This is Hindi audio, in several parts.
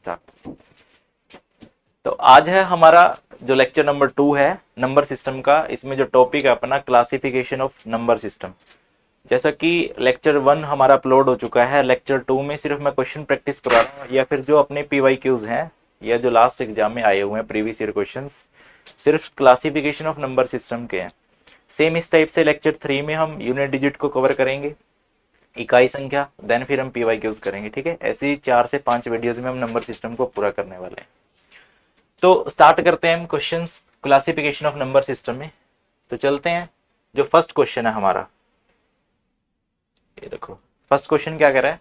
स्टार्ट। तो आज है हमारा जो लेक्चर नंबर 2 है नंबर सिस्टम का। इसमें जो टॉपिक है अपना क्लासिफिकेशन ऑफ नंबर सिस्टम। जैसा कि लेक्चर 1 हमारा अपलोड हो चुका है, लेक्चर 2 में सिर्फ मैं क्वेश्चन प्रैक्टिस करा रहा हूँ या फिर जो अपने PYQs हैं या जो लास्ट एग्जाम में आए हुए हैं प्रीवियस ईयर क्वेश्चंस सिर्फ क्लासिफिकेशन ऑफ नंबर सिस्टम के हैं। सेम इस टाइप से लेक्चर 3 में हम यूनिट डिजिट को कवर करेंगे, इकाई संख्या, देन फिर हम PYQs करेंगे। ठीक है, ऐसे ही 4 से 5 वीडियोज में हम नंबर सिस्टम को पूरा करने वाले हैं। तो स्टार्ट करते हैं हम questions classification of number system में। तो चलते हैं, जो फर्स्ट क्वेश्चन है हमारा, ये देखो फर्स्ट क्वेश्चन क्या कह रहा है,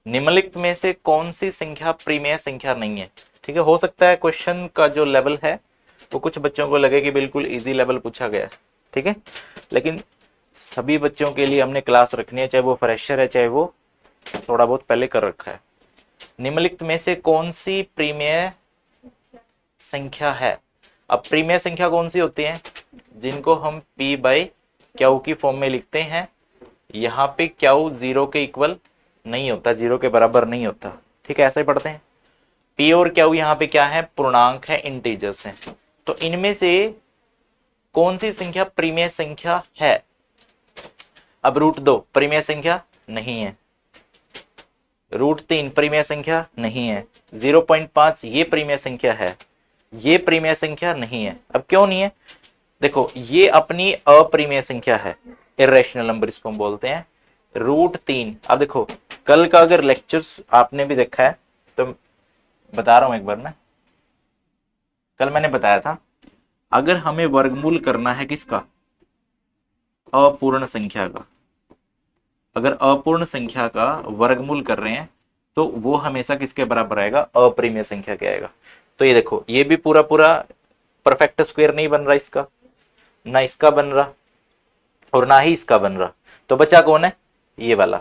निम्नलिखित में से कौन सी संख्या प्रीमेय संख्या नहीं है। ठीक है, हो सकता है क्वेश्चन का जो लेवल है वो कुछ बच्चों को लगे कि बिल्कुल इजी लेवल पूछा गया है। ठीक है, लेकिन सभी बच्चों के लिए हमने क्लास रखनी है, चाहे वो फ्रेशर है चाहे वो थोड़ा बहुत पहले कर रखा है। निम्नलिखित में से कौन सी प्रीमेय संख्या है। अब प्रीमेय संख्या कौन सी होती है, जिनको हम P/Q की फॉर्म में लिखते हैं। यहाँ पे Q 0 के इक्वल नहीं होता, 0 के बराबर नहीं होता। ठीक है, ऐसे ही पढ़ते हैं। P और Q यहाँ पे क्या है, पूर्णांक है, इंटीजर्स हैं। तो इनमें से कौन सी संख्या प्रीमेय संख्या है। अब √2 प्रीमेय संख्या नहीं है, √3 प्रीमेय संख्या नहीं है, 0.5 ये प्रीमेय संख्या है, ये प्रीमेय संख्या नहीं है। अब क्यों नहीं है, देखो ये अपनी अप्रीमेय संख्या है, इरेशनल नंबर इसको हम बोलते हैं, √3। अब देखो कल का अगर लेक्चर्स आपने भी देखा है तो बता रहा हूं एक बार मैं, कल मैंने बताया था अगर हमें वर्गमूल करना है किसका, अपूर्ण संख्या का, अगर अपूर्ण संख्या का वर्गमूल कर रहे हैं तो वो हमेशा किसके बराबर आएगा, अप्रीमेय संख्या के आएगा। तो ये देखो ये भी पूरा पूरा परफेक्ट स्क्वायर नहीं बन रहा इसका, ना इसका बन रहा और ना ही इसका बन रहा। तो बचा कौन है, ये वाला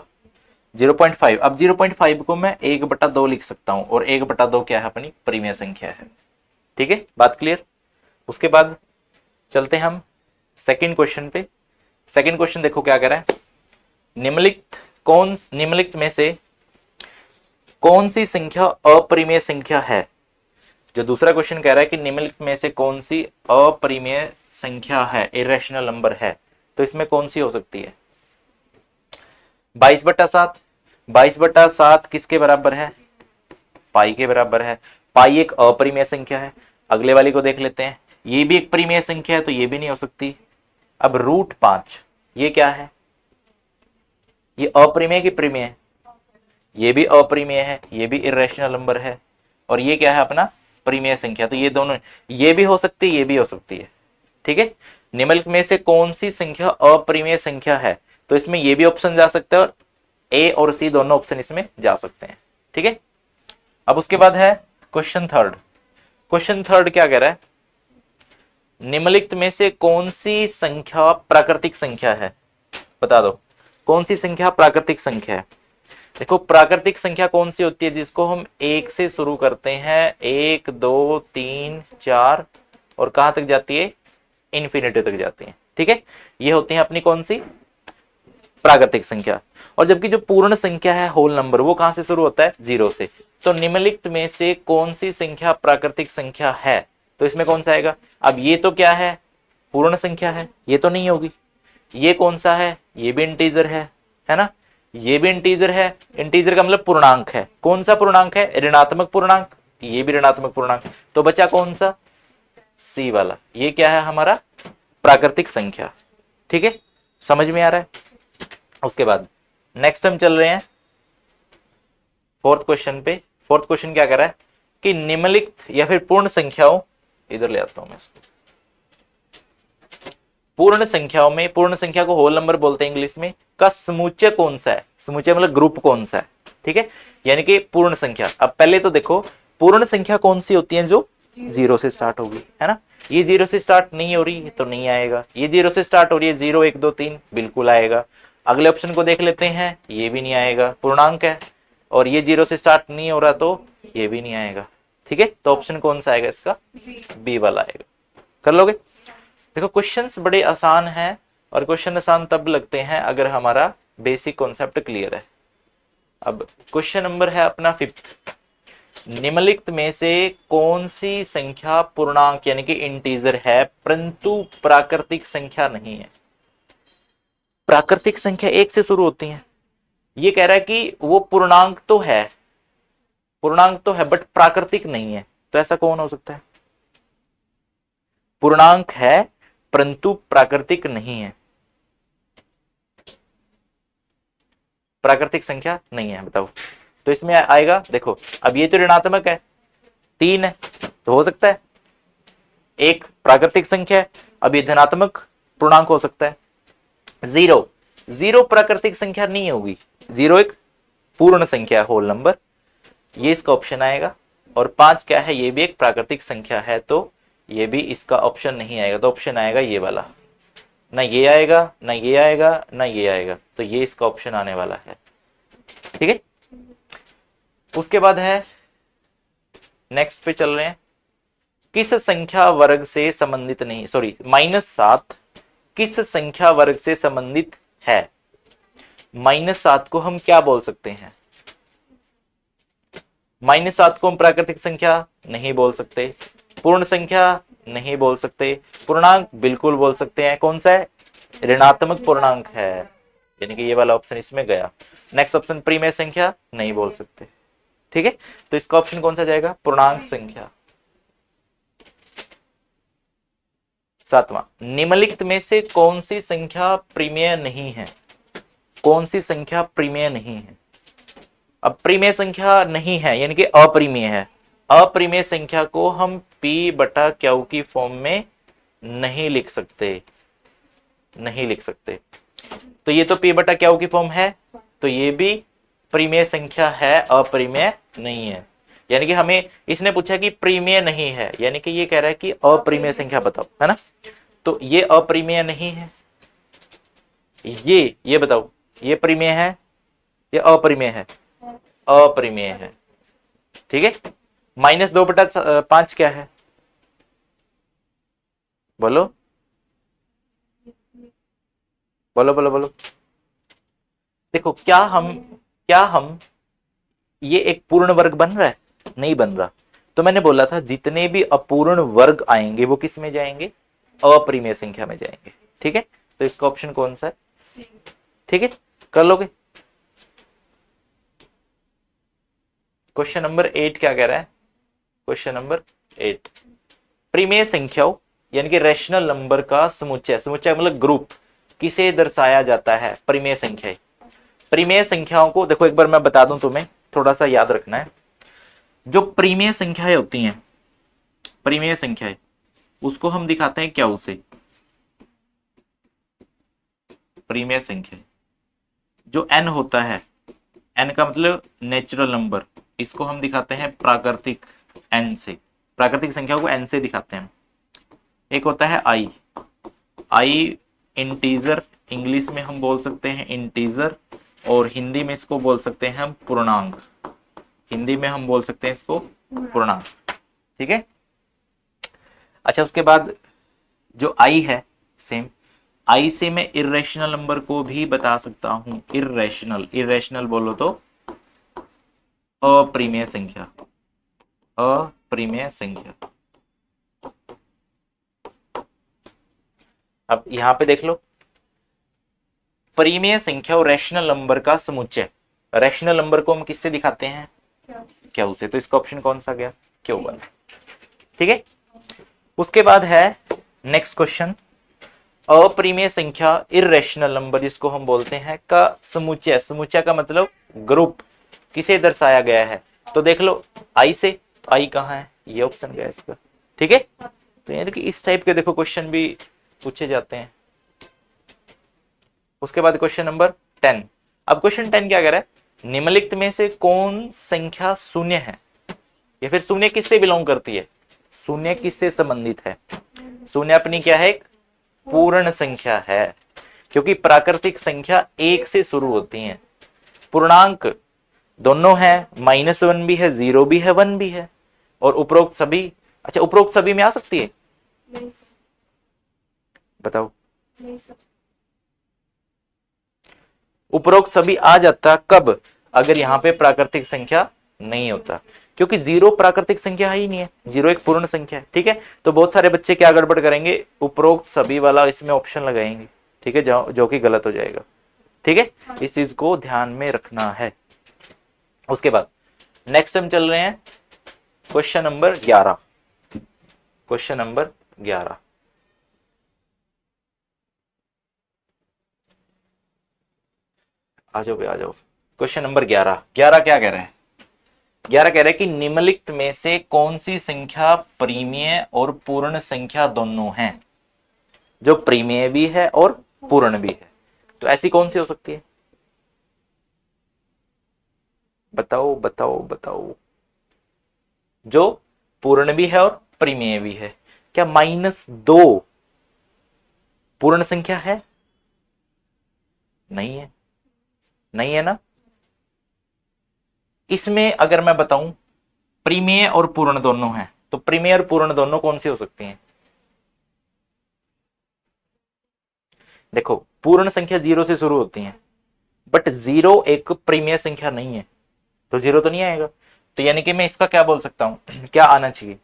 0.5। अब 0.5 को मैं 1/2 लिख सकता हूं और 1/2 क्या है, अपनी प्रीमेय संख्या है। ठीक है, बात क्लियर। उसके बाद चलते हैं हम सेकंड क्वेश्चन पे। सेकंड क्वेश्चन देखो क्या कह रहा है, निम्नलिखित में से कौन सी संख्या अप्रीमेय संख्या है। जो दूसरा क्वेश्चन कह रहा है कि निम्नलिखित में से कौन सी अप्रीमेय संख्या है, इरेशनल नंबर है, तो इसमें कौन सी हो सकती है। 22/7, 22/7 किसके बराबर है, पाई के बराबर है। पाई एक अप्रीमेय संख्या है। अगले वाली को देख लेते हैं, ये भी एक प्रीमेय संख्या है तो ये भी नहीं हो सकती। अब √5 ये क्या है, ये अप्रीमेय की प्रीमेय है, ये भी अप्रीमेय है, ये भी इरेशनल नंबर है, और ये क्या है अपना प्रीमेय संख्या। तो ये दोनों, ये भी हो सकती है ये भी हो सकती है। ठीक है, निम्नलिखित में से कौन सी संख्या अप्रीमेय संख्या है, तो इसमें ये भी ऑप्शन जा सकता है और A और C दोनों ऑप्शन इसमें जा सकते हैं। ठीक है, अब उसके बाद है क्वेश्चन थर्ड। क्वेश्चन थर्ड क्या कह रहा है, निम्नलिखित में से कौन सी संख्या प्राकृतिक संख्या है, बता दो कौन सी संख्या प्राकृतिक संख्या है। देखो प्राकृतिक संख्या कौन सी होती है, जिसको हम 1 से शुरू करते हैं, 1 2 3 4 और कहां तक जाती है, इन्फिनिटी तक जाती है। ठीक है, ये होती है अपनी कौन सी, प्राकृतिक संख्या। और जबकि जो पूर्ण संख्या है, होल नंबर, वो कहां से शुरू होता है, 0 से। तो निम्नलिखित में से कौन सी संख्या प्राकृतिक संख्या है, तो इसमें कौन सा आएगा। अब ये तो क्या है, पूर्ण संख्या है, ये तो नहीं होगी। ये कौन सा है, ये भी इंटीजर है ना, ये भी इंटीजर है। इंटीजर का मतलब पूर्णांक है, कौन सा पूर्णांक है, ऋणात्मक पूर्णांक, ये भी ऋणात्मक पूर्णांक। तो बचा कौन सा, C वाला, ये क्या है हमारा प्राकृतिक संख्या। ठीक है, समझ में आ रहा है। उसके बाद नेक्स्ट हम चल रहे हैं फोर्थ क्वेश्चन पे। फोर्थ क्वेश्चन क्या कर रहा है कि निम्नलिखित या फिर पूर्ण संख्याओं, इधर ले आता हूं मैं इसको, पूर्ण संख्याओं में, पूर्ण संख्या को होल नंबर बोलते हैं इंग्लिश में, का समुच्चय कौन सा है। समुच्चय मतलब ग्रुप कौन सा है। ठीक है, यानी कि पूर्ण संख्या। अब पहले तो देखो पूर्ण संख्या कौन सी होती है, जो 0 से स्टार्ट होगी, है ना। ये 0 से स्टार्ट नहीं हो रही तो नहीं आएगा, ये 0 से स्टार्ट हो रही है, 0 1 2 3 बिल्कुल आएगा। अगले ऑप्शन को देख लेते हैं, ये भी नहीं आएगा, पूर्णांक है, और ये 0 से स्टार्ट नहीं हो रहा तो ये भी नहीं आएगा। ठीक है, तो ऑप्शन कौन सा आएगा इसका, B वाला आएगा। कर लोगे। देखो क्वेश्चंस बड़े आसान हैं, और क्वेश्चन आसान तब लगते हैं अगर हमारा बेसिक कॉन्सेप्ट क्लियर है। अब क्वेश्चन नंबर है अपना 5th। निम्नलिखित में से कौन सी संख्या पूर्णांक यानी कि इंटीजर है परंतु प्राकृतिक संख्या नहीं है? प्राकृतिक संख्या एक से शुरू होती है। ये कह रहा है कि वो पूर्णांक तो है, पूर्णांक तो है बट प्राकृतिक नहीं है। तो ऐसा कौन हो सकता है? पूर्णांक है परंतु प्राकृतिक नहीं है, प्राकृतिक संख्या नहीं है, बताओ। तो इसमें आएगा, देखो अब ये तो ऋणात्मक है, 3 है, तो हो सकता है एक प्राकृतिक संख्या है। अब ये धनात्मक पूर्णांक हो सकता है। 0 0 प्राकृतिक संख्या नहीं होगी, 0 एक पूर्ण संख्या है, होल नंबर, ये इसका ऑप्शन आएगा। और 5 क्या है? ये भी एक प्राकृतिक संख्या है, तो ये भी इसका ऑप्शन नहीं आएगा। तो ऑप्शन आएगा ये वाला, ना ये आएगा ना ये आएगा ना ये आएगा, तो ये इसका ऑप्शन आने वाला है। ठीक है, उसके बाद है नेक्स्ट पे चल रहे हैं। किस संख्या वर्ग से संबंधित नहीं, सॉरी -7 किस संख्या वर्ग से संबंधित है? -7 को हम क्या बोल सकते हैं? -7 को हम प्राकृतिक संख्या नहीं बोल सकते, पूर्ण संख्या नहीं बोल सकते, पूर्णांक बिल्कुल बोल सकते हैं। कौन सा है? ऋणात्मक पूर्णांक है, यानी कि ये वाला ऑप्शन इसमें गया। नेक्स्ट ऑप्शन परिमेय संख्या नहीं बोल सकते। ठीक है, तो इसका ऑप्शन कौन सा जाएगा? पूर्णांक संख्या। 7वां, निम्नलिखित में से कौन सी संख्या परिमेय नहीं है? कौन सी संख्या परिमेय नहीं है? अब परिमेय संख्या नहीं है यानी कि अपरिमेय है। अपरिमेय संख्या को हम P/Q की फॉर्म में नहीं लिख सकते, नहीं लिख सकते। तो ये तो P/Q की फॉर्म है, तो ये भी परिमेय संख्या है, अपरिमेय नहीं है। यानी कि हमें इसने पूछा कि परिमेय नहीं है, यानी कि ये कह रहा है कि अपरिमेय संख्या बताओ, है ना। तो ये अपरिमेय नहीं है, ये बताओ, ये परिमेय है या अपरिमेय है? अपरिमेय है। ठीक है, -2/5 क्या है? बोलो बोलो बोलो बोलो। देखो क्या हम ये एक पूर्ण वर्ग बन रहा है? नहीं बन रहा। तो मैंने बोला था जितने भी अपूर्ण वर्ग आएंगे वो किस में जाएंगे? अपरिमेय संख्या में जाएंगे। ठीक है, तो इसका ऑप्शन कौन सा है? ठीक है, कर लोगे। क्वेश्चन नंबर 8 क्या कह रहा है? क्वेश्चन नंबर 8, परिमेय संख्याओं यानी कि रैशनल नंबर का समुच्चय, समुच्चय मतलब ग्रुप, किसे दर्शाया जाता है? परिमेय संख्याएं। परिमेय संख्याओं को देखो एक बार मैं बता दूं, तुम्हें थोड़ा सा याद रखना है। जो परिमेय संख्याएं होती हैं, परिमेय संख्याएं, उसको हम दिखाते हैं क्या? उसे परिमेय संख्या, जो n होता है, n का मतलब नेचुरल नंबर, इसको हम दिखाते हैं प्राकृतिक n से, प्राकृतिक संख्या को n से दिखाते हैं। एक होता है i इंटीजर, इंग्लिश में हम बोल सकते हैं इंटीजर, और हिंदी में इसको बोल सकते हैं हम पूर्णांक, हिंदी में हम बोल सकते हैं इसको पूर्णांक। ठीक है, अच्छा उसके बाद जो i है, सेम i से मैं इर्रेशनल नंबर को भी बता सकता हूं। इर्रेशनल, इर्रेशनल बोलो तो अपरिमेय संख्या, अपरिमेय संख्या। अब यहां पे देख लो, परिमेय संख्या और रैशनल नंबर का समुच्चय, रैशनल नंबर को हम किससे दिखाते हैं? क्या उसे, तो इसका ऑप्शन कौन सा गया? क्यों वाला। ठीक है, उसके बाद है नेक्स्ट क्वेश्चन, अपरिमेय संख्या इर्रेशनल नंबर जिसको हम बोलते हैं का समुच्चय, समुच्चय का मतलब ग्रुप, किसे दर्शाया गया है? तो देख लो i से, तो i कहाँ है? ये ऑप्शन गया इसका। ठीक है, तो यानी कि इस टाइप के देखो क्वेश्चन भी पूछे जाते हैं। उसके बाद क्वेश्चन नंबर 10, अब क्वेश्चन 10 क्या कह रहा है? निम्नलिखित में से कौन संख्या शून्य है? या फिर शून्य किससे बिलोंग करती है? शून्य किससे संबंधित है? शून्य अपनी क्या है? पूर्ण संख्या है, क्योंकि प्राकृतिक संख्या 1 से शुरू होती हैं, पूर्णांक दोनों है, -1 भी है, 0 भी है, 1 भी है, और उपरोक्त सभी, अच्छा उपरोक्त सभी में आ सकती है? नहीं। बताओ। नहीं सर। उपरोक्त सभी आ जाता कब? अगर यहाँ पे प्राकृतिक संख्या नहीं होता, क्योंकि जीरो प्राकृतिक संख्या ही नहीं है, जीरो एक पूर्ण संख्या है। ठीक है, तो बहुत सारे बच्चे क्या गड़बड़ करेंगे, उपरोक्त सभी वाला इसमें ऑप्शन लगाएंगे। ठीक है, जो कि गलत हो जाएगा। ठीक है, इस चीज को ध्यान में रखना है। उसके बाद नेक्स्ट हम चल रहे हैं क्वेश्चन नंबर 11। क्वेश्चन नंबर 11, आ जाओ भाई आ जाओ। क्वेश्चन नंबर 11, 11 क्या कह रहे हैं, 11 कह रहे हैं कि निम्नलिखित में से कौन सी संख्या परिमेय और पूर्ण संख्या दोनों है, जो परिमेय भी है और पूर्ण भी है। तो ऐसी कौन सी हो सकती है, बताओ बताओ बताओ। जो पूर्ण भी है और परिमेय भी है। क्या -2 पूर्ण संख्या है? नहीं है, नहीं है ना। इसमें अगर मैं बताऊं परिमेय और पूर्ण दोनों हैं, तो परिमेय और पूर्ण दोनों कौन सी हो सकती हैं? देखो, पूर्ण संख्या 0 से शुरू होती है, बट 0 एक परिमेय संख्या नहीं है, तो 0 तो नहीं आएगा। तो यानी कि मैं इसका क्या बोल सकता हूं, क्या आना चाहिए,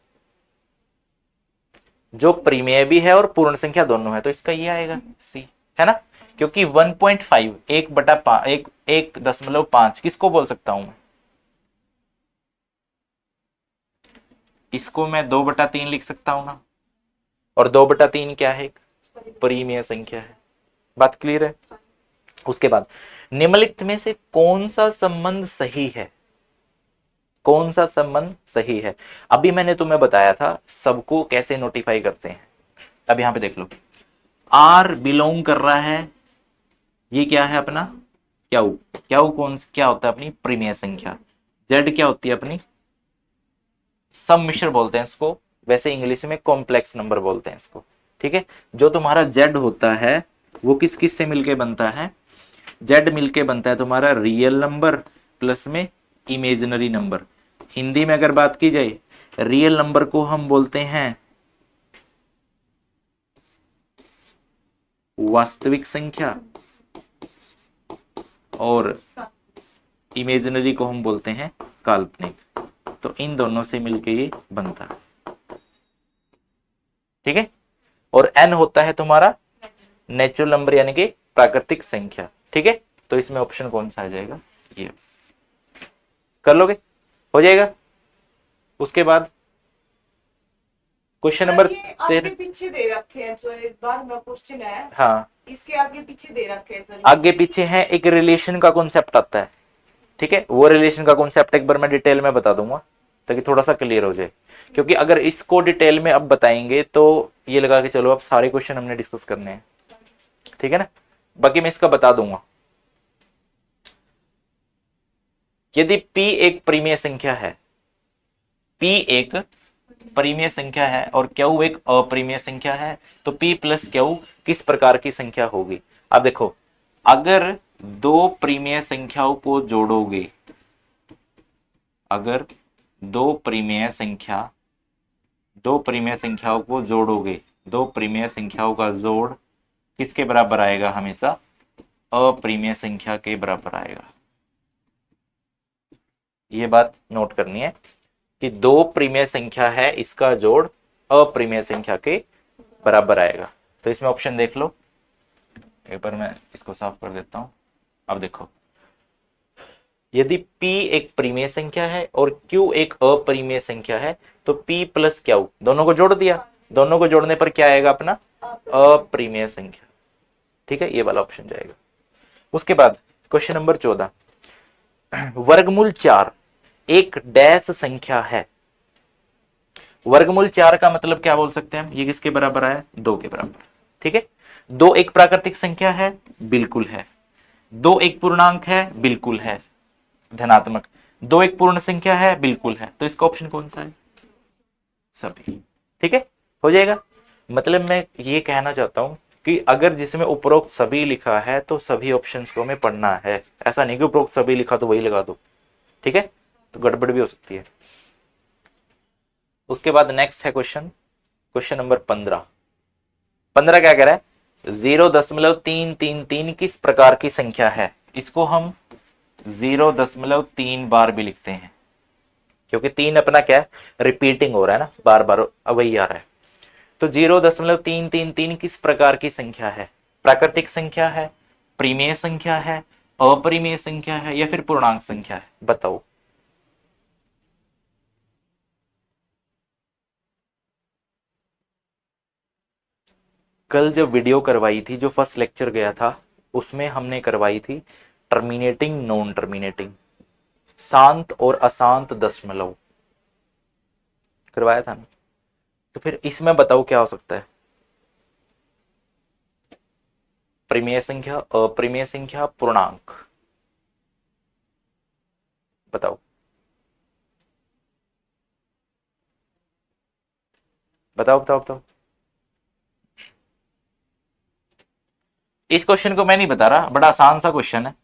जो परिमेय भी है और पूर्ण संख्या दोनों है, तो इसका ये आएगा सी, है ना। क्योंकि 1.5 1/1.5 किसको बोल सकता हूं मैं, इसको मैं 2/3 लिख सकता हूं ना, और 2/3 क्या है, परिमेय संख्या है। बात क्लियर है। उसके बाद निम्नलिखित में से कौन सा संबंध सही है, कौन सा संबंध सही है। अभी मैंने तुम्हें बताया था सबको कैसे नोटिफाई करते हैं। अब यहां पे देख लो, आर बिलोंग कर रहा है, ये क्या है अपना क्याऊ, क्याऊ कौन क्या होता है अपनी परिमेय संख्या। जेड क्या होती है अपनी सम्मिश्र बोलते हैं इसको, वैसे इंग्लिश में कॉम्प्लेक्स नंबर बोलते हैं इसको। ठीक है, जो तुम्हारा जेड होता है वो किस किस से मिलके बनता है, जेड मिलके बनता है तुम्हारा रियल नंबर प्लस में इमेजिनरी नंबर। हिंदी में अगर बात की जाए, रियल नंबर को हम बोलते हैं वास्तविक संख्या, और इमेजिनरी को हम बोलते हैं काल्पनिक। तो इन दोनों से मिलके ये बनता है। ठीक है, और एन होता है तुम्हारा नेचुरल नंबर यानी कि प्राकृतिक संख्या। ठीक है, तो इसमें ऑप्शन कौन सा आ जाएगा, ये कर लोगे, हो जाएगा। उसके बाद क्वेश्चन नंबर 13, पीछे दे रखे हैं, जो एक बार में क्वेश्चन है, हाँ इसके आगे पीछे दे रखे हैं सर, आगे पीछे है, एक रिलेशन का कॉन्सेप्ट आता है। ठीक है, वो रिलेशन का कॉन्सेप्ट एक बार मैं डिटेल में बता दूंगा ताकि थोड़ा सा क्लियर हो जाए, क्योंकि अगर इसको डिटेल में अब बताएंगे तो ये लगा के चलो अब सारे क्वेश्चन हमने डिस्कस करने हैं। ठीक है ना, बाकी मैं इसका बता दूंगा। यदि p एक परिमेय संख्या है, p एक परिमेय संख्या है और q एक अपरिमेय संख्या है, तो p प्लस q किस प्रकार की संख्या होगी। अब देखो, अगर दो परिमेय संख्याओं को जोड़ोगे, अगर दो परिमेय संख्याओं को जोड़ोगे, दो परिमेय संख्याओं का जोड़ किसके बराबर आएगा, हमेशा अपरिमेय संख्या के बराबर आएगा। ये बात नोट करनी है कि दो परिमेय संख्या है, इसका जोड़ अपरिमेय संख्या के बराबर आएगा। तो इसमें ऑप्शन देख लो, एक बार मैं इसको साफ कर देता हूं। अब देखो, यदि p एक परिमेय संख्या है और q एक अपरिमेय संख्या है, तो p प्लस q दोनों को जोड़ दिया, दोनों को जोड़ने पर क्या आएगा अपना अपरिमेय संख्या। ठीक है, ये वाला ऑप्शन जाएगा। उसके बाद क्वेश्चन नंबर 14, वर्गमूल 4 एक डैश संख्या है। वर्गमूल 4 का मतलब क्या बोल सकते हैं हम, ये किसके बराबर है, 2 के बराबर। ठीक है, 2 एक प्राकृतिक संख्या है, बिल्कुल है। 2 एक पूर्णांक है, बिल्कुल है, धनात्मक। 2 एक पूर्ण संख्या है, बिल्कुल है। तो इसका ऑप्शन कौन सा है, सभी। ठीक है, हो जाएगा। मतलब मैं ये कहना चाहता हूं कि अगर जिसमें उपरोक्त सभी लिखा है तो सभी ऑप्शंस को हमें पढ़ना है, ऐसा नहीं कि उपरोक्त सभी लिखा तो वही लगा दो। ठीक है, तो गड़बड़ भी हो सकती है। उसके बाद नेक्स्ट है क्वेश्चन नंबर 15। 15 क्या कह रहा है, 0.333 किस प्रकार की संख्या है। इसको हम 0.3 बार भी लिखते हैं। क्योंकि 3 अपना क्या है, रिपीटिंग हो रहा है ना, बार बार वही आ रहा है। तो 0.333 किस प्रकार की संख्या है? प्राकृतिक संख्या है, परिमेय संख्या है, अपरिमेय संख्या है, या फिर पूर्णांक संख्या है? बताओ। कल जो वीडियो करवाई थी, जो फर्स्ट लेक्चर गया था, उसमें हमने करवाई थी टर्मिनेटिंग, नॉन टर्मिनेटिंग, शांत और अशांत दशमलव करवाया था ना। तो फिर इसमें बताओ क्या हो सकता है? परिमेय संख्या, अपरिमेय संख्या, पूर्णांक, बताओ। बताओ बताओ बताओ। इस क्वेश्चन को मैं नहीं बता रहा, बड़ा आसान सा क्वेश्चन है,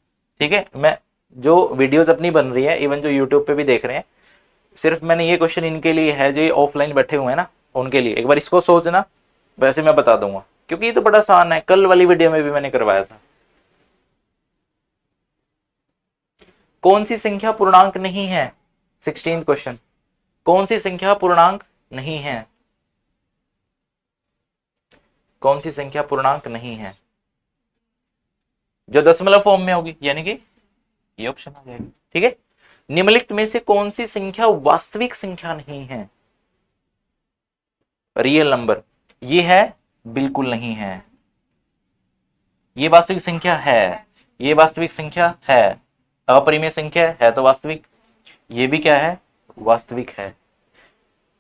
ठीक है। मैं जो वीडियोस अपनी बन रही है, इवन जो यूट्यूब पे भी देख रहे हैं, सिर्फ मैंने ये क्वेश्चन इनके लिए है जो ये ऑफलाइन बैठे हुए हैं ना, उनके लिए। एक बार इसको सोचना, वैसे मैं बता दूंगा, क्योंकि ये तो बड़ा आसान है, कल वाली वीडियो में भी मैंने करवाया था। कौन सी संख्या पूर्णांक नहीं है? 16th क्वेश्चन, कौन सी संख्या पूर्णांक नहीं है? कौन सी संख्या पूर्णांक नहीं है जो दशमलव फॉर्म में होगी, यानी कि ये ऑप्शन आ जाएगा, ठीक है। निम्नलिखित में से कौन सी संख्या वास्तविक संख्या नहीं है? रियल नंबर, ये है, बिल्कुल नहीं है। ये वास्तविक संख्या है, ये वास्तविक संख्या है। अपरिमेय संख्या है तो वास्तविक, ये भी क्या है, वास्तविक है।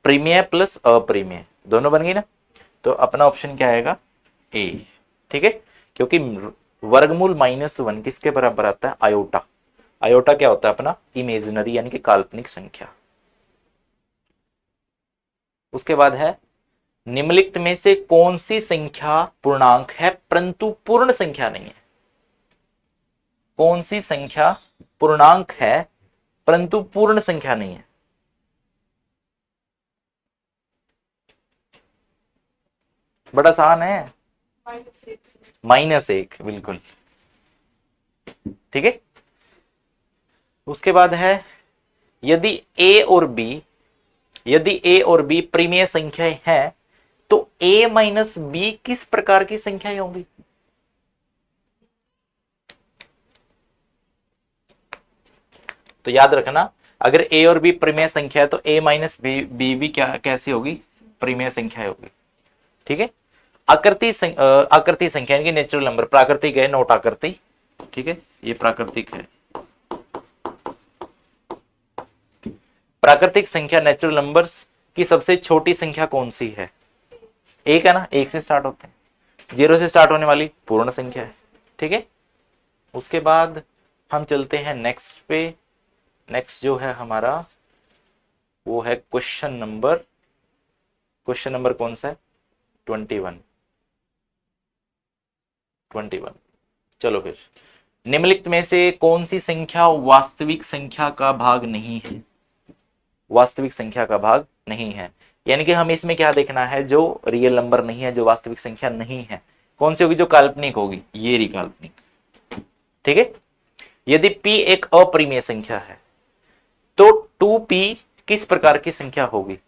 प्रीमेय प्लस अपरिमेय दोनों बन गई ना, तो अपना ऑप्शन क्या आएगा, ए, ठीक है। क्योंकि वर्गमूल -1 किसके बराबर आता है? आयोटा। आयोटा क्या होता है अपना? इमेजिनरी, यानी कि काल्पनिक संख्या। उसके बाद है, निम्नलिखित में से कौन सी संख्या पूर्णांक है परंतु पूर्ण संख्या नहीं है? कौन सी संख्या पूर्णांक है परंतु पूर्ण संख्या नहीं है? बड़ा आसान है, -1, बिल्कुल, ठीक है। उसके बाद है, यदि ए और बी परिमेय संख्याएं हैं तो a माइनस बी किस प्रकार की संख्याएं होंगी? तो याद रखना, अगर a और b परिमेय संख्या है तो a माइनस बी भी क्या कैसी होगी? परिमेय संख्या होगी, ठीक है। आकृति संख्या यानी कि नेचुरल नंबर, प्राकृतिक है, नोट आकृति, ठीक है, ये प्राकृतिक है। प्राकृतिक संख्या नेचुरल नंबर्स की सबसे छोटी संख्या कौन सी है? एक है ना, एक से स्टार्ट होते हैं। 0 से स्टार्ट होने वाली पूर्ण संख्या है, ठीक है। उसके बाद हम चलते हैं नेक्स्ट पे। नेक्स्ट जो है हमारा वो है क्वेश्चन नंबर कौन सा है? 21। चलो फिर, निम्नलिखित में से कौन सी संख्या वास्तविक संख्या का भाग नहीं है? वास्तविक संख्या का भाग नहीं है, यानी कि हमें इसमें क्या देखना है, जो रियल नंबर नहीं है, जो वास्तविक संख्या नहीं है, कौन सी होगी? जो काल्पनिक होगी, ये रही काल्पनिक, ठीक है। यदि p एक अपरिमेय संख्या है तो 2p किस प्रकार की संख्या होगी?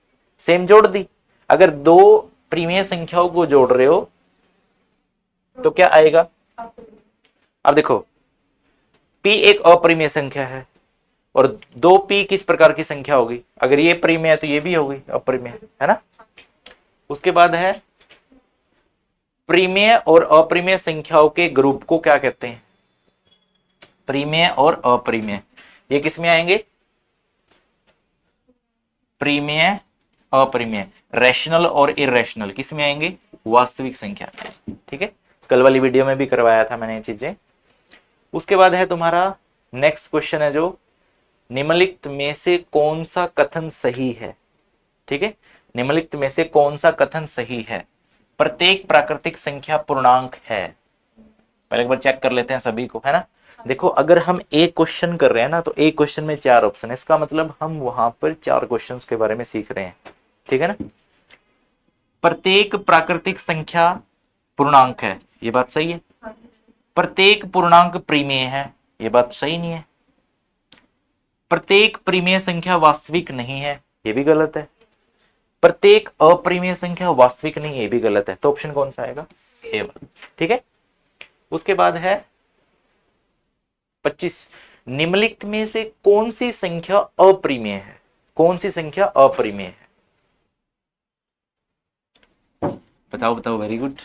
सेम जोड़ दी। अगर दो परिमेय संख्याओं को जोड़ रहे हो तो क्या आएगा? अब देखो, p एक अपरिमेय संख्या है और 2p किस प्रकार की संख्या होगी? अगर ये परिमेय है तो ये भी होगी अपरिमेय, है ना। उसके बाद है, परिमेय और अपरिमेय संख्याओं के ग्रुप को क्या कहते हैं? परिमेय और अपरिमेय, ये किस में आएंगे? परिमेय, अपरिमेय। रैशनल और इरेशनल किस में आएंगे? वास्तविक संख्या में, ठीक है। कल वाली वीडियो में भी करवाया था मैंने ये चीजें। उसके बाद है तुम्हारा नेक्स्ट क्वेश्चन है, जो निम्नलिखित में से कौन सा कथन सही है? ठीक है, निम्नलिखित में से कौन सा कथन सही है? प्रत्येक प्राकृतिक संख्या पूर्णांक है। पहले एक बार चेक कर लेते हैं सभी को, है ना। देखो, अगर हम एक क्वेश्चन कर रहे हैं ना, तो एक क्वेश्चन में 4 ऑप्शन है, इसका मतलब हम वहां पर 4 क्वेश्चंस के बारे में सीख रहे हैं, ठीक है ना। प्रत्येक प्राकृतिक संख्या पूर्णांक है, ये बात सही है। प्रत्येक पूर्णांक परिमेय है, ये बात सही नहीं है। प्रत्येक परिमेय संख्या वास्तविक नहीं है, ये भी गलत है। प्रत्येक अपरिमेय संख्या वास्तविक नहीं है, ये भी गलत है। तो ऑप्शन कौन सा आएगा? ए वाला। ठीक है। उसके बाद है 25, निम्नलिखित में से कौन सी संख्या अपरिमेय है? कौन सी संख्या अपरिमेय है? बताओ बताओ, वेरी गुड।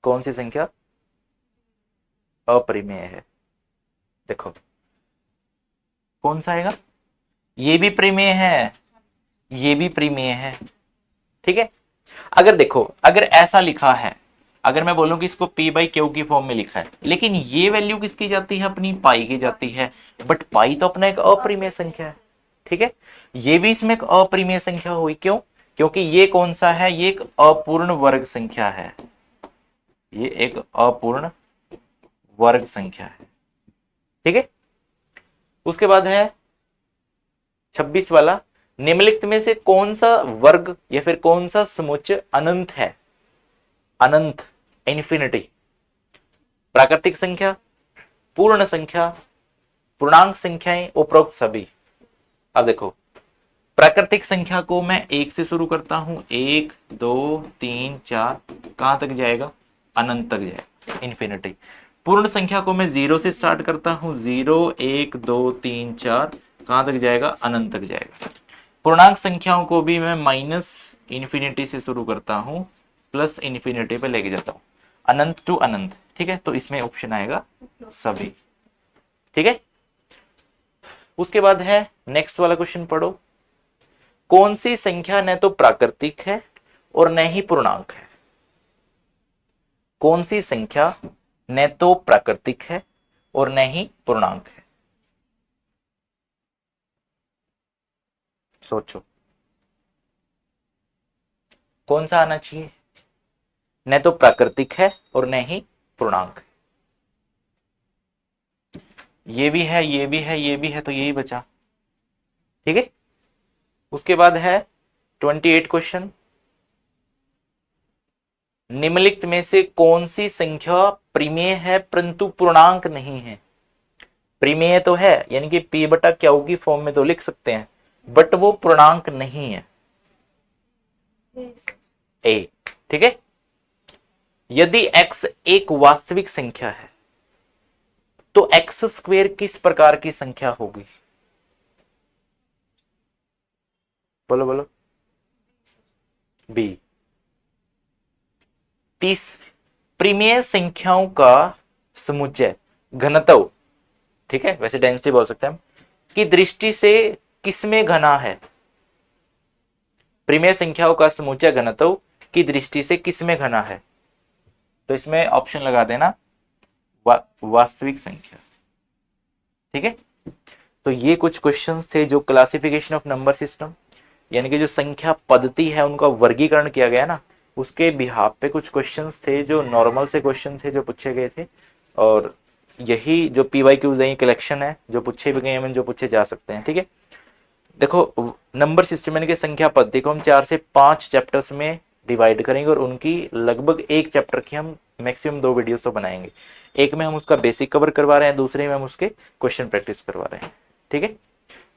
कौन सी संख्या अपरिमेय है? देखो कौन सा आएगा? ये भी परिमेय है, ये भी परिमेय है। ठीक है। अगर देखो, अगर ऐसा लिखा है, अगर मैं बोलूं कि इसको p बाई क्यू की फॉर्म में लिखा है, लेकिन ये वैल्यू किसकी जाती है? अपनी पाई की जाती है। बट पाई तो अपना एक अपरिमेय संख्या है। ठीक है। ये भी इसमें एक अपरिमेय संख्या हुई। क्यों? क्योंकि ये कौन सा है? ये एक अपूर्ण वर्ग संख्या है। ये एक अपूर्ण वर्ग संख्या है। ठीक है। उसके बाद है 26 वाला, निम्नलिखित में से कौन सा वर्ग या फिर कौन सा समुच्चय अनंत है? अनंत, इन्फिनिटी। प्राकृतिक संख्या, पूर्ण संख्या, पूर्णांक संख्याएं, उपरोक्त सभी। अब देखो, प्राकृतिक संख्या को मैं 1 से शुरू करता हूं, 1 2 3 4, कहां तक जाएगा? अनंत तक जाएगा, इन्फिनिटी। पूर्ण संख्या को मैं 0 से स्टार्ट करता हूं, 0 1 2 3 4, कहां तक जाएगा? अनंत तक जाएगा। पूर्णांक संख्याओं को भी मैं माइनस इन्फिनिटी से शुरू करता हूं, प्लस इन्फिनिटी पे लेके जाता हूं, अनंत टू अनंत। ठीक है। तो इसमें ऑप्शन आएगा सभी। ठीक है। उसके बाद है नेक्स्ट वाला क्वेश्चन पढ़ो। कौन सी संख्या न तो प्राकृतिक है और न ही पूर्णांक है? कौन सी संख्या न तो प्राकृतिक है और न ही पूर्णांक है? सोचो कौन सा आना चाहिए? न तो प्राकृतिक है और न ही पूर्णांक है। ये भी है, ये भी है, ये भी है, तो यही बचा। ठीक है। उसके बाद है 28 क्वेश्चन, निम्नलिखित में से कौन सी संख्या परिमेय है परंतु पूर्णांक नहीं है? परिमेय तो है, यानी कि p बटा क्यू की फॉर्म में तो लिख सकते हैं, बट वो पूर्णांक नहीं है। a। ठीक है। यदि x एक वास्तविक संख्या है तो x स्क्वेयर किस प्रकार की संख्या होगी? बोलो बोलो। b। 30, परिमेय संख्याओं का समुच्चय घनत्व, ठीक है, वैसे डेंसिटी बोल सकते हैं हम, की दृष्टि से किसमें घना है? परिमेय संख्याओं का समुच्चय घनत्व की दृष्टि से किसमें घना है? तो इसमें ऑप्शन लगा देना वास्तविक संख्या। ठीक है। तो ये कुछ क्वेश्चंस थे जो क्लासिफिकेशन ऑफ नंबर सिस्टम, यानी कि जो संख्या पद्धति है उनका वर्गीकरण किया गया ना, उसके बिहाफ पे कुछ क्वेश्चंस थे जो नॉर्मल से क्वेश्चन थे जो पूछे गए थे। और यही जो PYQs है, कलेक्शन है जो पूछे भी गए हैं, जो पूछे जा सकते हैं। ठीक है। देखो, नंबर सिस्टम यानी कि संख्या पद्धति को हम 4 से 5 चैप्टर्स में डिवाइड करेंगे और उनकी लगभग एक चैप्टर की हम मैक्सिमम 2 वीडियोस तो बनाएंगे। एक में हम उसका बेसिक कवर करवा रहे हैं, दूसरे में हम उसके क्वेश्चन प्रैक्टिस करवा रहे हैं। ठीक है।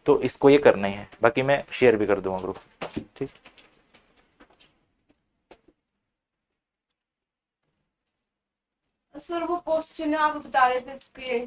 तो इसको ये करना ही है, बाकी मैं शेयर भी कर दूंगा ग्रुप। ठीक। सर वो क्वेश्चन आप बता रहे थे इसके